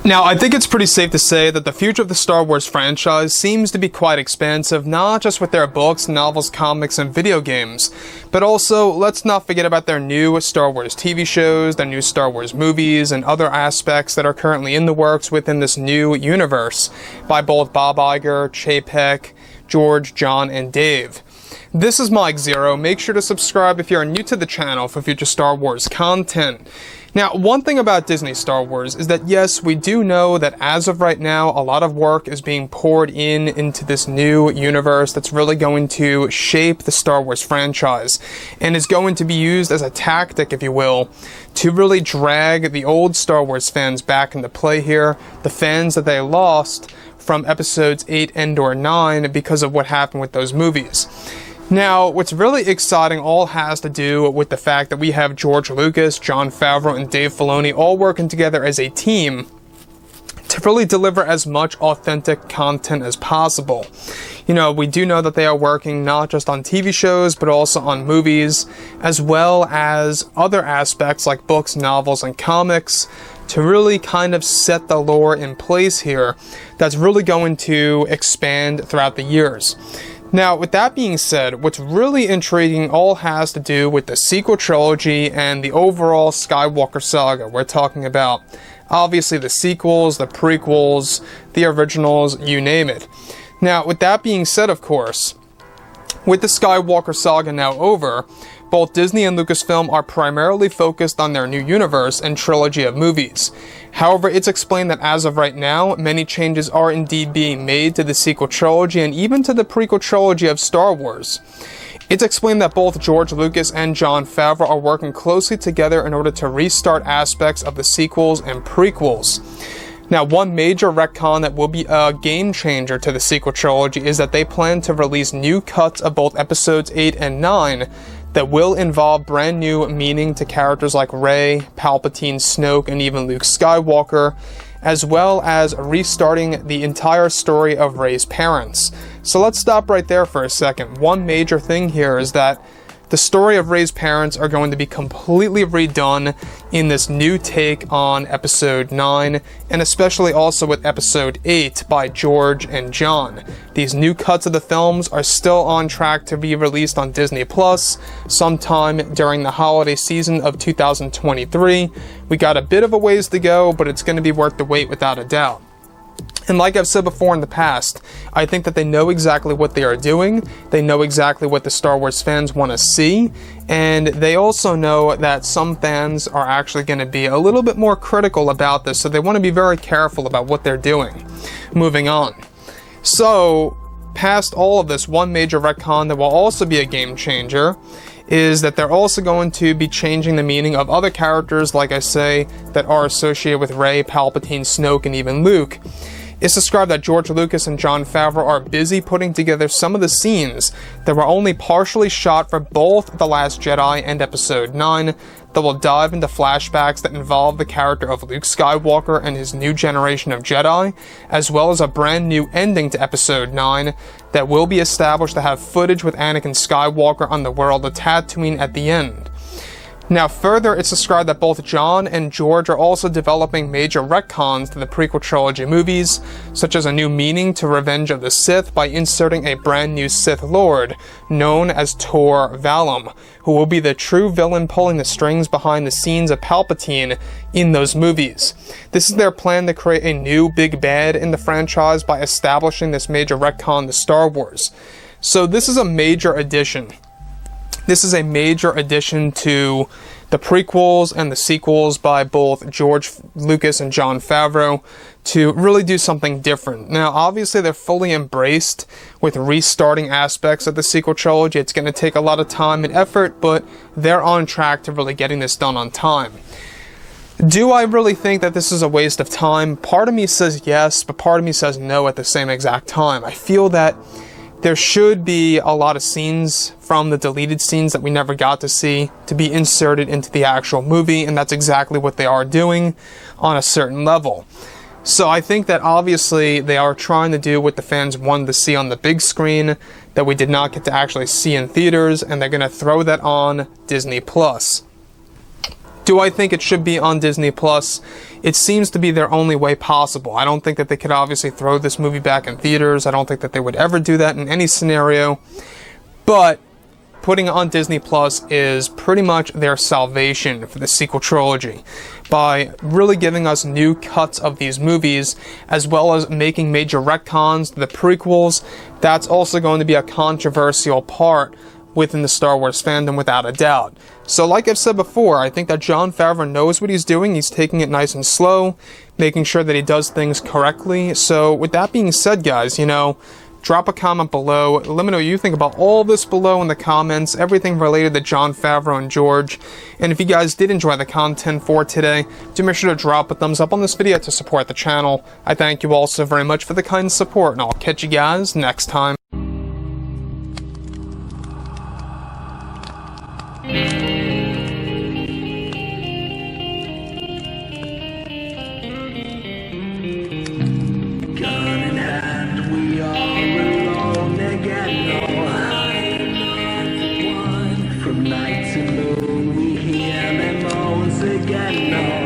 Now, I think it's pretty safe to say that the future of the Star Wars franchise seems to be quite expansive, not just with their books, novels, comics, and video games, but also, let's not forget about their new Star Wars TV shows, their new Star Wars movies, and other aspects that are currently in the works within this new universe by both Bob Iger, Chapek, George, John, and Dave. This is Mike Zero. Make sure to subscribe if you're new to the channel for future Star Wars content. Now, one thing about Disney Star Wars is that yes, we do know that as of right now, a lot of work is being poured into this new universe that's really going to shape the Star Wars franchise and is going to be used as a tactic, if you will, to really drag the old Star Wars fans back into play here, the fans that they lost from episodes 8 and/or 9 because of what happened with those movies. Now, what's really exciting all has to do with the fact that we have George Lucas, Jon Favreau, and Dave Filoni all working together as a team to really deliver as much authentic content as possible. You know, we do know that they are working not just on TV shows, but also on movies, as well as other aspects like books, novels, and comics, to really kind of set the lore in place here that's really going to expand throughout the years. Now, with that being said, what's really intriguing all has to do with the sequel trilogy and the overall Skywalker saga. We're talking about, obviously, the sequels, the prequels, the originals, you name it. Now, with that being said, of course, with the Skywalker saga now over, both Disney and Lucasfilm are primarily focused on their new universe and trilogy of movies. However, it's explained that as of right now, many changes are indeed being made to the sequel trilogy and even to the prequel trilogy of Star Wars. It's explained that both George Lucas and Jon Favreau are working closely together in order to restart aspects of the sequels and prequels. Now, one major retcon that will be a game changer to the sequel trilogy is that they plan to release new cuts of both episodes 8 and 9 that will involve brand new meaning to characters like Rey, Palpatine, Snoke, and even Luke Skywalker, as well as restarting the entire story of Rey's parents. So let's stop right there for a second. One major thing here is that the story of Rey's parents are going to be completely redone in this new take on episode 9, and especially also with episode 8 by George and John. These new cuts of the films are still on track to be released on Disney Plus sometime during the holiday season of 2023. We got a bit of a ways to go, but it's going to be worth the wait without a doubt. And like I've said before in the past, I think that they know exactly what they are doing, they know exactly what the Star Wars fans want to see, and they also know that some fans are actually going to be a little bit more critical about this, so they want to be very careful about what they're doing. Moving on. So, past all of this, one major retcon that will also be a game changer is that they're also going to be changing the meaning of other characters, like I say, that are associated with Rey, Palpatine, Snoke, and even Luke. It's described that George Lucas and Jon Favreau are busy putting together some of the scenes that were only partially shot for both The Last Jedi and Episode 9 that will dive into flashbacks that involve the character of Luke Skywalker and his new generation of Jedi, as well as a brand new ending to Episode 9 that will be established to have footage with Anakin Skywalker on the world of Tatooine at the end. Now further, it's described that both John and George are also developing major retcons to the prequel trilogy movies, such as a new meaning to Revenge of the Sith by inserting a brand new Sith Lord, known as Tor Valum, who will be the true villain pulling the strings behind the scenes of Palpatine in those movies. This is their plan to create a new big bad in the franchise by establishing this major retcon to Star Wars. So this is a major addition. This is a major addition to the prequels and the sequels by both George Lucas and Jon Favreau to really do something different. Now, obviously, they're fully embraced with restarting aspects of the sequel trilogy. It's going to take a lot of time and effort, but they're on track to really getting this done on time. Do I really think that this is a waste of time? Part of me says yes, but part of me says no at the same exact time. I feel that there should be a lot of scenes from the deleted scenes that we never got to see to be inserted into the actual movie, and that's exactly what they are doing on a certain level. So I think that obviously they are trying to do what the fans wanted to see on the big screen that we did not get to actually see in theaters, and they're going to throw that on Disney Plus. Do I think it should be on Disney Plus? It seems to be their only way possible. I don't think that they could obviously throw this movie back in theaters. I don't think that they would ever do that in any scenario. But putting it on Disney Plus is pretty much their salvation for the sequel trilogy, by really giving us new cuts of these movies, as well as making major retcons to the prequels. That's also going to be a controversial part within the Star Wars fandom, without a doubt. So like I've said before, I think that Jon Favreau knows what he's doing. He's taking it nice and slow, making sure that he does things correctly. So with that being said, guys, drop a comment below. Let me know what you think about all this below in the comments, everything related to Jon Favreau and George. And if you guys did enjoy the content for today, do make sure to drop a thumbs up on this video to support the channel. I thank you all so very much for the kind support, and I'll catch you guys next time. From night to moon, we hear them moans again.